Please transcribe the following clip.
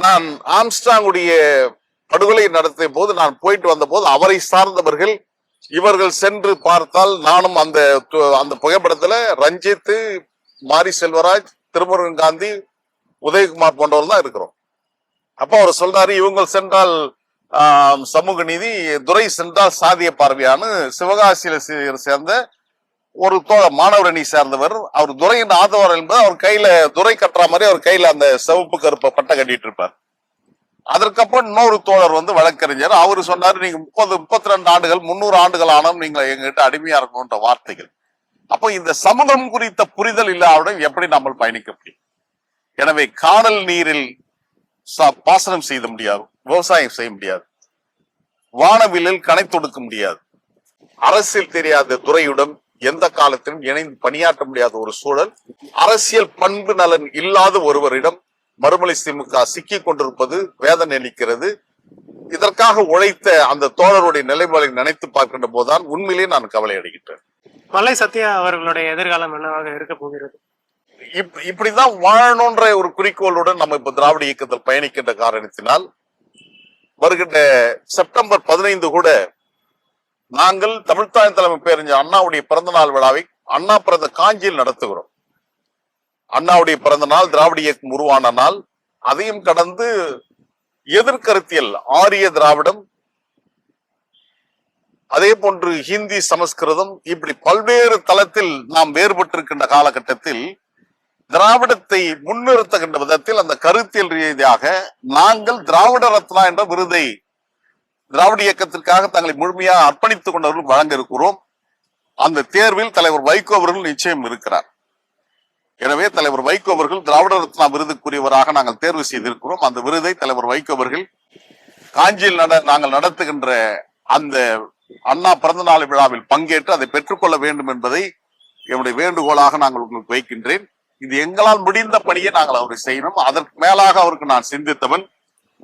நான் ஆம்ஸ்ட்ராங்குடைய படுகொலை நடத்திய போது நான் போயிட்டு வந்த போது அவரை சார்ந்தவர்கள் இவர்கள் சென்று பார்த்தால் நானும் அந்த அந்த புகைப்படத்துல ரஞ்சித், மாரி செல்வராஜ், திருமுருகன் காந்தி, உதயகுமார் போன்றவர் தான் இருக்கிறோம். அப்ப அவர் சொல்றாரு, இவங்க சென்றால் சமூக நீதி, துரை சென்றால் சாதிய பார்வையானு சிவகாசியில சேர்ந்த ஒரு மாணவர் அணி சேர்ந்தவர். அவர் துரையின் ஆதரவாளர் என்பது அவர் கையில துரை கட்டுற மாதிரி அவர் கையில அந்த சிவப்பு கருப்பை பட்டை கட்டிட்டு இருப்பார். அதற்கப்புறம் இன்னொரு தோழர் வழக்கறிஞர், அவரு சொன்னாரு, நீங்க 32 ஆண்டுகள் 300 ஆண்டுகள் ஆனும் நீங்க எங்ககிட்ட அடிமையா இருக்கணும்ன்ற வார்த்தைகள். அப்போ இந்த சமூகம் குறித்த புரிதல் இல்லாவிடம் எப்படி நம்ம பயணிக்க முடியும்? எனவே காணல் நீரில் பாசனம் செய்ய முடியாது, விவசாயம் செய்ய முடியாது, வானவிலில் கணை தொடுக்க முடியாது, அரசியல் தெரியாத துறையுடன் எந்த காலத்திலும் இணைந்து பணியாற்ற முடியாத ஒரு சூழல், அரசியல் பண்பு நலன் இல்லாத ஒருவரிடம் மறுமலை திமுக சிக்கிக் கொண்டிருப்பது வேதனை அளிக்கிறது. இதற்காக உழைத்த அந்த தோழருடைய நிலைமைகளை நினைத்து பார்க்கின்ற போதுதான் உண்மையிலேயே நான் கவலை அடைகின்றேன். மலை சத்யா அவர்களுடைய எதிர்காலம் என்னவாக இருக்க போகிறது? இப்படிதான் வாழணும்ன்ற ஒரு குறிக்கோளுடன் நம்ம இப்ப திராவிட இயக்கத்தில் பயணிக்கின்ற காரணத்தினால் வருகின்ற செப்டம்பர் 15 கூட நாங்கள் தமிழ்தாய் தலைமை பேரறிஞர் அண்ணாவுடைய பிறந்த நாள் விழாவை அண்ணா பிறந்த காஞ்சியில் நடத்துகிறோம். அண்ணாவுடைய பிறந்த நாள், திராவிட இயக்கம் உருவான நாள். அதையும் கடந்து எதிர்கருத்தியல், ஆரிய திராவிடம், அதே போன்று ஹிந்தி, சமஸ்கிருதம், இப்படி பல்வேறு தளத்தில் நாம் வேறுபட்டிருக்கின்ற காலகட்டத்தில் திராவிடத்தை முன்னிறுத்துகின்ற விதத்தில் அந்த கருத்தியல் ரீதியாக நாங்கள் திராவிட ரத்னா என்ற விருதை திராவிட இயக்கத்திற்காக தங்களை முழுமையாக அர்ப்பணித்துக் கொண்டவர்கள் வழங்க இருக்கிறோம். அந்த தேர்வில் தலைவர் வைகோ அவர்கள் நிச்சயம் இருக்கிறார். எனவே தலைவர் வைகோ அவர்கள் திராவிட ரத்னா விருதுக்குரியவராக நாங்கள் தேர்வு செய்திருக்கிறோம். அந்த விருதை தலைவர் வைகோ அவர்கள் காஞ்சியில் நாங்கள் நடத்துகின்ற அந்த அண்ணா பிறந்த நாள் விழாவில் பங்கேற்று அதை பெற்றுக்கொள்ள வேண்டும் என்பதை என்னுடைய வேண்டுகோளாக நாங்கள் உங்களுக்கு வைக்கின்றேன். இது எங்களால் முடிந்த பணியை நாங்கள் அவரை செய்யணும். அதற்கு மேலாக அவருக்கு நான் சிந்தித்தவன்.